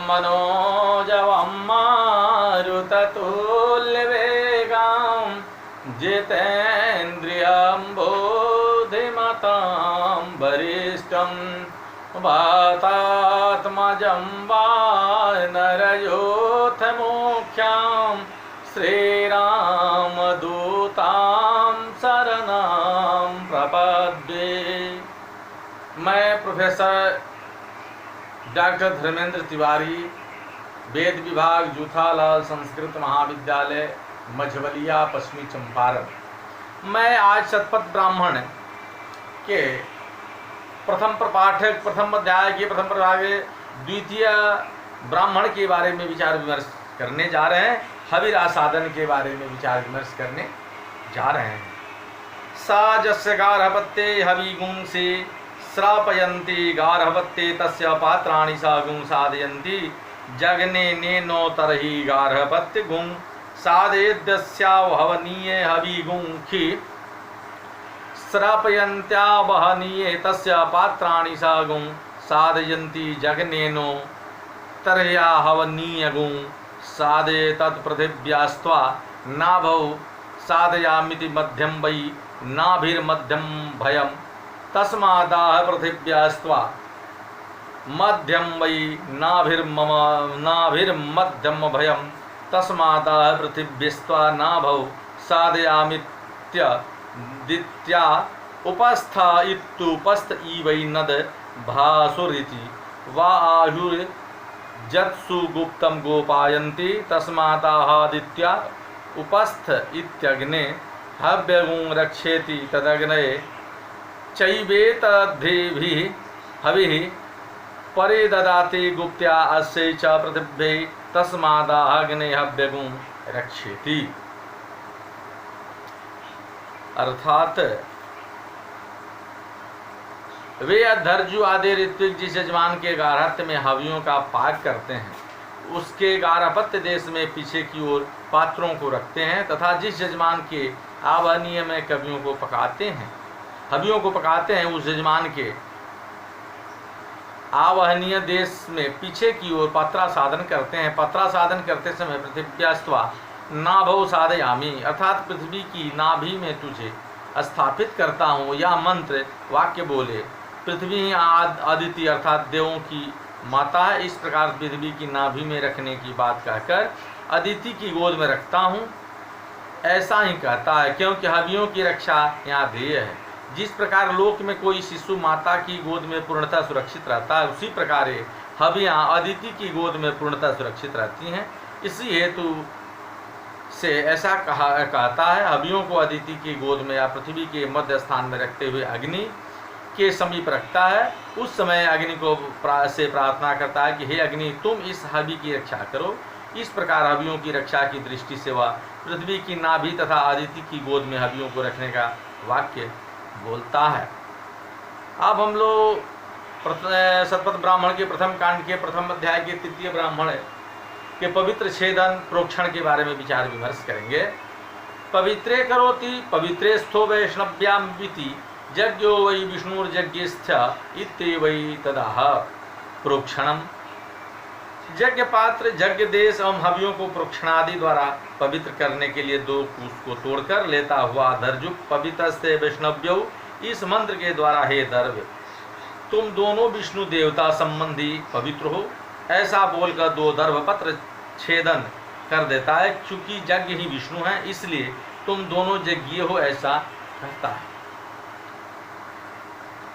मनोजवं मारुततुल्यवेगां जितेन्द्रियं बुद्धिमतां वरिष्ठं वातात्मजं वानरयोथमुख्यां श्रीरामदूतां शरणं प्रपद्ये। मैं प्रोफेसर डॉक्टर धर्मेंद्र तिवारी, वेद विभाग जूथालाल संस्कृत महाविद्यालय मझवलिया पश्चिमी चंपारण। मैं आज शतपथ ब्राह्मण के प्रथम प्रपाठक प्रथम अध्याय के प्रथम प्रभाग द्वितीय ब्राह्मण के बारे में विचार विमर्श करने जा रहे हैं। हविरा साधन के बारे में विचार विमर्श करने जा रहे हैं। सा जस्य गार्हपत्ये हविगुं से श्रापयन्ति गार्हपत्ये तस्य पात्राणि सा गुं साधयन्ति जगने नेनो तरहि गार्हपत्य गुं साधयेद्यस्यावहनीये हविगुं खि श्रापयन्त्यावहनीये तस्य पात्राणि सा गुं साधयन्ति जगनेनो तरह्याहवनीय गुं साधये तत्पृथिव्यास्त्वा नाभौ साधयामिति मध्यम वै नाभिर्मध्यम भयम् तस्मादाह पृथिव्यास्त्वा मध्यम वै नाभिर्मध्यम भयम् तस्मादाह पृथिव्यस्त्वा नाभौ साधयामित्यदित्या उपस्थ इत्युपस्थ वै नद भासुरिति वा आयुर्जत्सु गुप्तं गोपायन्ति तस्मादाहादित्या उपस्थ इत्यग्ने हव्यगुं रक्षेति तदग्नये चैवेतद्भिः हविः परे ददाति गुप्त्या अस्यै च पृथिव्यै तस्मादाग्ने हव्यगुं रक्षेति। अर्थात वे अधर्जु आदि ऋत्विक जिस यजमान के गार्हस्थ्य में हवियों का पाक करते हैं उसके गार्हपत्य देश में पीछे की ओर पात्रों को रखते हैं तथा जिस यजमान के आवहनीय में कवियों को पकाते हैं हवियों को पकाते हैं उस यजमान के आवहनीय देश में पीछे की ओर पत्रा साधन करते हैं। पत्रा साधन करते समय पृथिव्यास्त्वा नाभौ साधयामि अर्थात पृथ्वी की नाभि में तुझे स्थापित करता हूँ। यह मंत्र वाक्य बोले पृथ्वी अदिति अर्थात देवों की माता है। इस प्रकार पृथ्वी की नाभि में रखने की बात कहकर अदिति की गोद में रखता हूँ ऐसा ही कहता है, क्योंकि हवियों की रक्षा यहाँ ध्येय है। जिस प्रकार लोक में कोई शिशु माता की गोद में पूर्णतः सुरक्षित रहता है उसी प्रकार हवियाँ अदिति की गोद में पूर्णतः सुरक्षित रहती हैं। इसी हेतु से ऐसा कहता है हवियों को अदिति की गोद में या पृथ्वी के मध्य स्थान में रखते हुए अग्नि के समीप रखता है। उस समय अग्नि को से प्रार्थना करता है कि हे अग्नि तुम इस हवि की रक्षा करो। इस प्रकार हवियों की रक्षा की दृष्टि से वह पृथ्वी की नाभि तथा अदिति की गोद में हवियों को रखने का वाक्य बोलता है। अब हम लोग शतपथ ब्राह्मण के प्रथम कांड के प्रथम अध्याय के तृतीय ब्राह्मण के पवित्र छेदन प्रोक्षण के बारे में विचार विमर्श करेंगे। पवित्रे करोति पवित्रे स्थो वैष्णव्याम विति यज्ञो वै विष्णुर्यज्ञस्थ इत्येवै तदाह प्रोक्षणम। यज्ञ पात्र यज्ञ देश एवं हवियों को प्रोक्षणादि द्वारा पवित्र करने के लिए दो कूस को तोड़कर लेता हुआ दर्जुक पवित्रस्ते वैष्णव्यौ। इस मंत्र के द्वारा हे दर्भ तुम दोनों विष्णु देवता संबंधी पवित्र हो ऐसा बोलकर दो दर्भपत्र छेदन कर देता है। चूंकि यज्ञ ही विष्णु है इसलिए तुम दोनों यज्ञ हो ऐसा कहता है।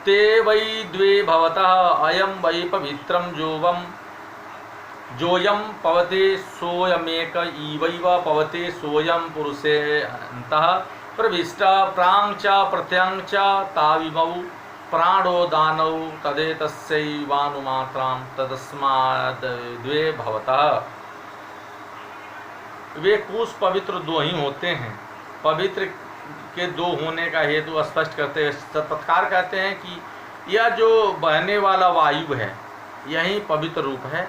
ते वै द्वे भवतः अयम वै पवित्रम जोयम पवते सोयमेक इवैव पवते सोयम पुरुषे अंतः प्रविष्ट प्रांग च प्रत्यंग च ताविमौ प्राणो दानौ तदेतस्यैवानुमात्रां तदस्माद् द्वे भवतः। वे कुश पवित्र दो ही होते हैं। पवित्र के दो होने का हेतु स्पष्ट करते हुए शतपथकार कहते हैं कि यह जो बहने वाला वायु है यही पवित्र रूप है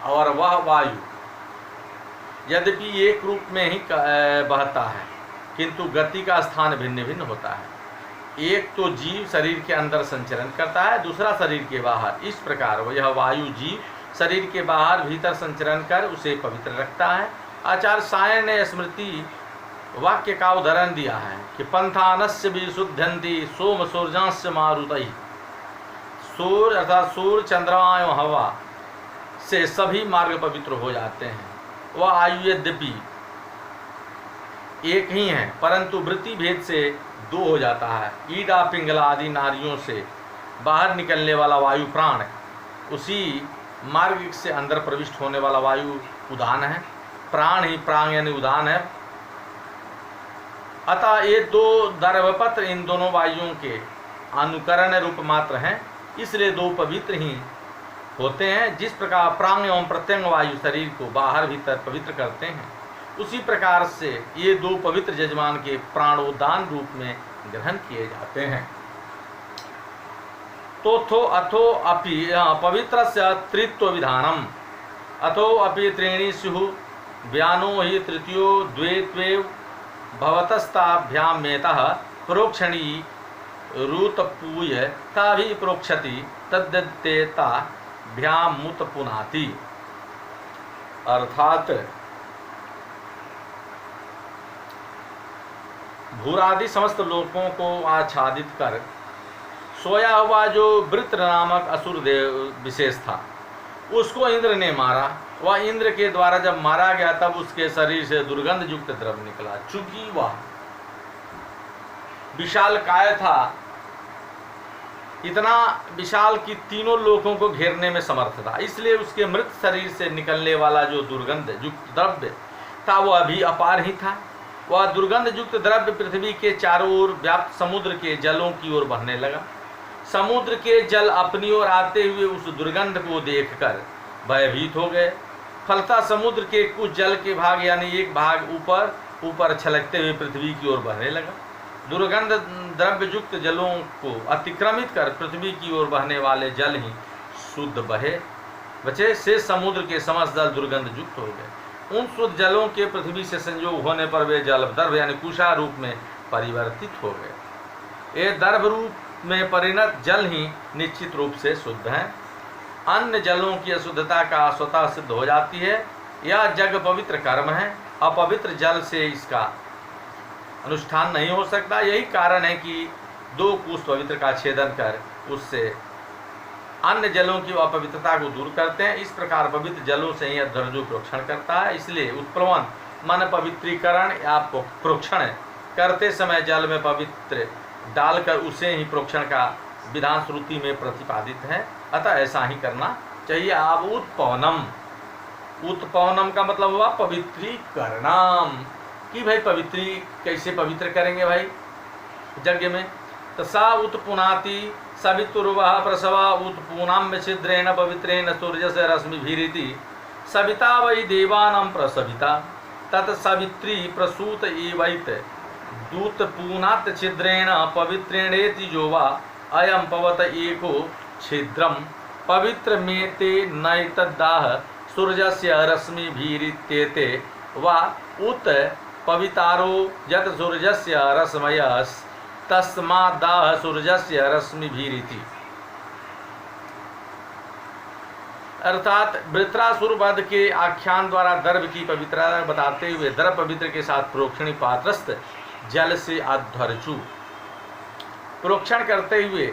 और वह वायु यद्यपि एक रूप में ही बहता है किंतु गति का स्थान भिन्न भिन्न होता है। एक तो जीव शरीर के अंदर संचरण करता है दूसरा शरीर के बाहर। इस प्रकार यह वायु जीव शरीर के बाहर भीतर संचरण कर उसे पवित्र रखता है। आचार्य सायण ने स्मृति वाक्य का उदाहरण दिया है कि पंथानस्य विशुद्धन्ति सोम सूर्यांस्य मारुतैः। सूर्य अर्थात सूर्य, चंद्रमा एवं हवा से सभी मार्ग पवित्र हो जाते हैं। वह आयु यद्यपि एक ही है परंतु वृत्ति भेद से दो हो जाता है। ईडा पिंगला आदि नारियों से बाहर निकलने वाला वायु प्राण, उसी मार्ग से अंदर प्रविष्ट होने वाला वायु उदान है। प्राण ही प्राण यानी उदान है। अतः ये दो दर्भपत्र इन दोनों वायुओं के अनुकरण रूप मात्र हैं, इसलिए दो पवित्र ही होते हैं। जिस प्रकार प्राण एवं प्रत्यंग वायु शरीर को बाहर भीतर पवित्र करते हैं, उसी प्रकार से ये दो पवित्र यजमान के प्राणोदान रूप में ग्रहण किए जाते हैं। तो अथो अपि पवित्रस्य त्रित्व विधानम अथो अपि त्रीणि स्युः व्यानो हि तृतीयो द्वे त्वेव भवतस्ताभ्याम मेतः प्रोक्षणी रूतपूय ताभि प्रोक्षति तद्देता भ्यामुत पुनाति। अर्थात भूरादि समस्त लोकों को आच्छादित कर सोया हुआ जो वृत्र नामक असुर देव विशेष था, उसको इंद्र ने मारा। वह इंद्र के द्वारा जब मारा गया तब उसके शरीर से दुर्गंध युक्त द्रव्य निकला। चूंकि वह विशाल काय था, इतना विशाल कि तीनों लोकों को घेरने में समर्थ था, इसलिए उसके मृत शरीर से निकलने वाला जो दुर्गंध युक्त द्रव्य था वह अभी अपार ही था। वह दुर्गंध युक्त द्रव्य पृथ्वी के चारों ओर व्याप्त समुद्र के जलों की ओर बहने लगा। समुद्र के जल अपनी ओर आते हुए उस दुर्गंध को देखकर भयभीत हो गए। फलतः समुद्र के कुछ जल के भाग यानी एक भाग ऊपर ऊपर छलकते हुए पृथ्वी की ओर बहने लगा। दुर्गंध द्रव्य युक्त जलों को अतिक्रमित कर पृथ्वी की ओर बहने वाले जल ही शुद्ध बचे से समुद्र के समस्त जल दुर्गंध युक्त हो गए। उन शुद्ध जलों के पृथ्वी से संयोग होने पर वे जल दर्भ यानी कुशा रूप में परिवर्तित हो गए। ये दर्भ रूप में परिणत जल ही निश्चित रूप से शुद्ध हैं। अन्य जलों की अशुद्धता का स्वतः सिद्ध हो जाती है। यह जग पवित्र कर्म है, अपवित्र जल से इसका अनुष्ठान नहीं हो सकता। यही कारण है कि दो कुश पवित्र का छेदन कर उससे अन्य जलों की अपवित्रता को दूर करते हैं। इस प्रकार पवित्र जलों से ही अध्वर्जु प्रोक्षण करता है। इसलिए उत्प्लवन मन पवित्रीकरण या प्रोक्षण करते समय जल में पवित्र डालकर उसे ही प्रोक्षण का विधान श्रुति में प्रतिपादित है। अतः ऐसा ही करना चाहिए। अब उत्पवनम का मतलब हुआ पवित्रीकरणम, कि भाई पवित्री कैसे पवित्र करेंगे भाई यज्ञ में। तो सा उत्पुनाति सवितुर्वः प्रसवा उत्पूनाम्य छिद्रेण पवित्रेण सूर्य से रश्मिभिरिति सविता वै देवानां प्रसविता तत्सवित्री प्रसूत एवैत दूत पूनात् छिद्रेण पवित्रेणेति जो वा अयं पवत एको छिद्रम पवित्र में ते नैतदाह सूर्यस्य रश्मिभिरित्येते वा उत पवितारो यत् सूर्यस्य रश्मयस् तस्मादाह सूर्यस्य रश्मिभिरिति। अर्थात वृत्रासुर वध के आख्यान द्वारा दर्भ की पवित्रता बताते हुए दर्भ पवित्र के साथ प्रोक्षणी पात्रस्थ जल से अध्वर्जु प्रोक्षण करते हुए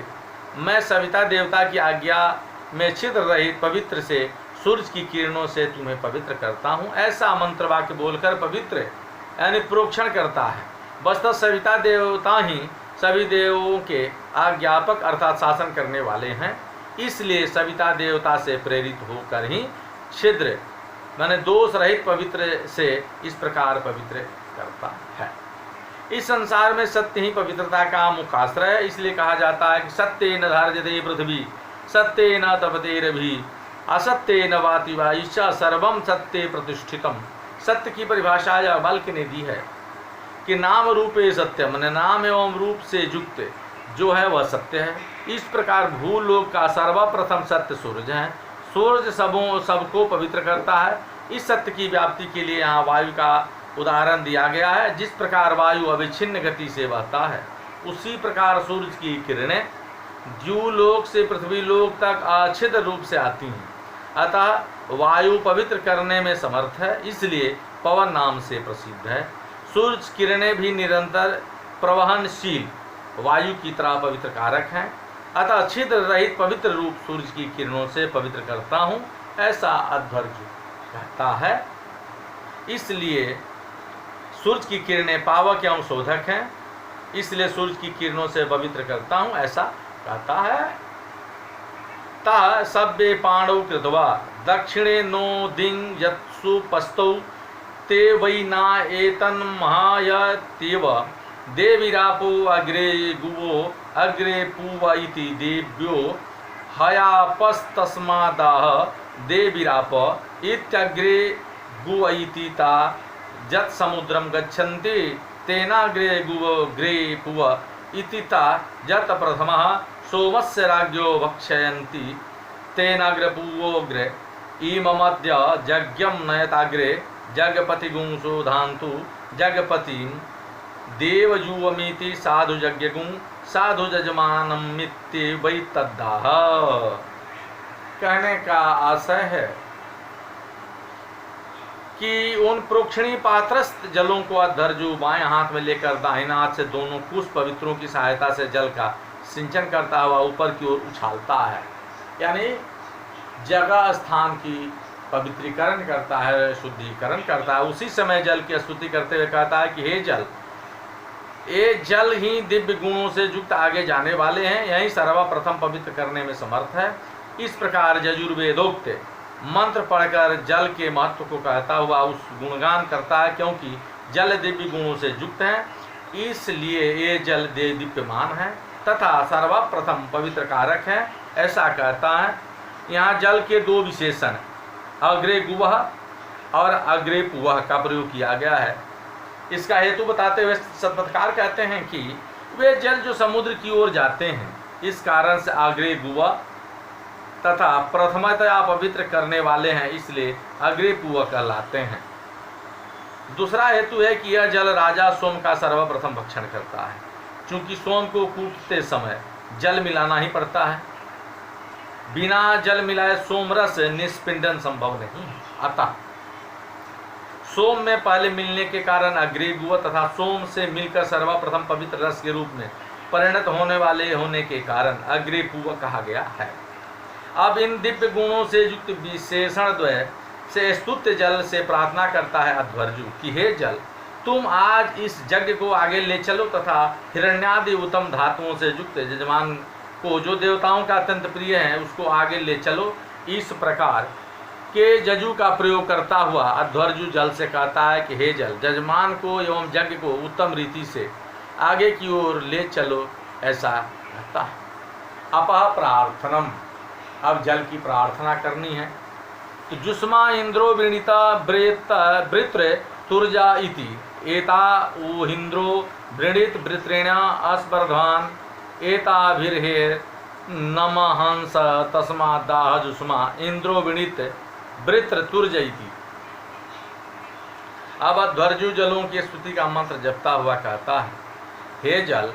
मैं सविता देवता की आज्ञा में छिद्र रहित पवित्र से सूर्य की किरणों से तुम्हें पवित्र करता हूँ, ऐसा मंत्र वाक्य बोलकर पवित्र यानी प्रोक्षण करता है। वस्तुतः सविता देवता ही सभी देवों के आज्ञापक अर्थात शासन करने वाले हैं। इसलिए सविता देवता से प्रेरित होकर ही छिद्र माने दोष रहित पवित्र से इस प्रकार पवित्र करता है। इस संसार में सत्य ही पवित्रता का मुखाश्रय है। इसलिए कहा जाता है कि सत्य न धार्यते पृथ्वी सत्य न तपतेरभि असत्य न वाति वायुष्य सर्वम सत्य प्रतिष्ठितम। सत्य की परिभाषा यह बल्कि ने दी है कि नाम रूपे सत्य माने नाम एवं रूप से युक्त जो है वह सत्य है। इस प्रकार भूलोक का सर्वप्रथम सत्य सूर्य है। सूर्य सबको पवित्र करता है। इस सत्य की व्याप्ति के लिए यहाँ वायु का उदाहरण दिया गया है। जिस प्रकार वायु अविच्छिन्न गति से बहता है, उसी प्रकार सूर्य की किरणें द्यूलोक से पृथ्वी लोक तक अच्छिद्र रूप से आती हैं। अतः वायु पवित्र करने में समर्थ है, इसलिए पवन नाम से प्रसिद्ध है। सूर्य किरणें भी निरंतर प्रवहनशील वायु की तरह पवित्र कारक हैं, अतः छिद्र रहित पवित्र रूप सूर्य की किरणों से पवित्र करता हूँ, ऐसा अध्वर्जु कहता है। इसलिए सूर्य की किरणें पावक एवं शोधक हैं, इसलिए सूर्य की किरणों से पवित्र करता हूँ, ऐसा कहता है। ता सभ्ये पाणौ कृत्वा दक्षिणे नो दिंग यत्सु पस्तौ ते वै ना एतन् महायत्येव देवीरापो अग्रे गुवो अग्रे पूव इति देव्यो हयापस्तस्मादाह देवीराप इत्यग्रे गुव इति ता जत् समुद्रम गच्छन्ति तेनाग्रे गुव ग्रे पूव इति ता जत् प्रथमः सोमस्य राज्ञो भक्षयन्ति तेनाग्रपूवोग्रे इममद्य यज्ञं नयताग्रे जगपतिगुंसो धान्तु जगपतिं देवयुवमिति साधु यज्ञगुं साधु जजमानमित्ते वै तद्दाह। कहने का आशय है कि उन प्रोक्षणी पात्रस्थ जलों को अध्वर्जु बाएं हाथ में लेकर दाहिने हाथ से दोनों कुश पवित्रों की सहायता से जल का सिंचन करता हुआ ऊपर की ओर उछालता है, यानी जगह स्थान की पवित्रीकरण करता है, शुद्धिकरण करता है। उसी समय जल की स्तुति करते हुए कहता है कि हे जल, ये जल ही दिव्य गुणों से युक्त आगे जाने वाले हैं, यही सर्वप्रथम पवित्र करने में समर्थ है। इस प्रकार यजुर्वेदोक्त मंत्र पढ़कर जल के महत्व को कहता हुआ उस गुणगान करता है, क्योंकि जल दिव्य गुणों से युक्त है, इसलिए ये जल दिव्यमान है तथा सर्वप्रथम पवित्र कारक है, ऐसा कहता है। यहाँ जल के दो विशेषण अग्रे गुवह और अग्रे पुवह का प्रयोग किया गया है। इसका हेतु बताते हुए सत्पथकार कहते हैं कि वे जल जो समुद्र की ओर जाते हैं, इस कारण से अग्रे गुवह तथा प्रथमतया पवित्र करने वाले हैं, इसलिए अग्रे पुवह कहलाते हैं। दूसरा हेतु है कि यह जल राजा सोम का सर्वप्रथम भक्षण करता है, चूंकि सोम को कूटते समय जल मिलाना ही पड़ता है, बिना जल मिलाए सोम रस निष्पिंडन संभव नहीं है। अतः सोम में पहले मिलने के कारण अग्रे गुव तथा सोम से मिलकर सर्वप्रथम पवित्र रस के रूप में परिणत होने वाले होने के कारण अग्रे पूव कहा गया है। अब इन दिव्य गुणों से युक्त विशेषण द्वय से स्तुत्य जल से प्रार्थना करता है अध्वर्जु कि हे जल, तुम आज इस यज्ञ को आगे ले चलो तथा हिरण्यादि उत्तम धातुओं से युक्त यजमान को, जो देवताओं का अत्यंत प्रिय है, उसको आगे ले चलो। इस प्रकार के जजु का प्रयोग करता हुआ अध्वर्जु जल से कहता है कि हे जल, जजमान को एवं यज्ञ को उत्तम रीति से आगे की ओर ले चलो, ऐसा कहता है। अपह प्रार्थनम, अब जल की प्रार्थना करनी है। तो जुष्मा इंद्रो वृणीता वृत्र तुर्जा इति एता ऊहिंद्रो वृणीत वृत्रेण्या अस्पर्धान एताभिर्हे नमहंस तस्मादाह जुष्मा इंद्रो वृणीत वृत्र तुर्ज इति। अब अध्वर्जु जलों की स्तुति का मंत्र जपता हुआ कहता है, हे जल,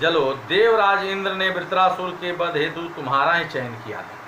जलो, देवराज इंद्र ने वृत्रासुर के वध हेतु तुम्हारा ही चयन किया था।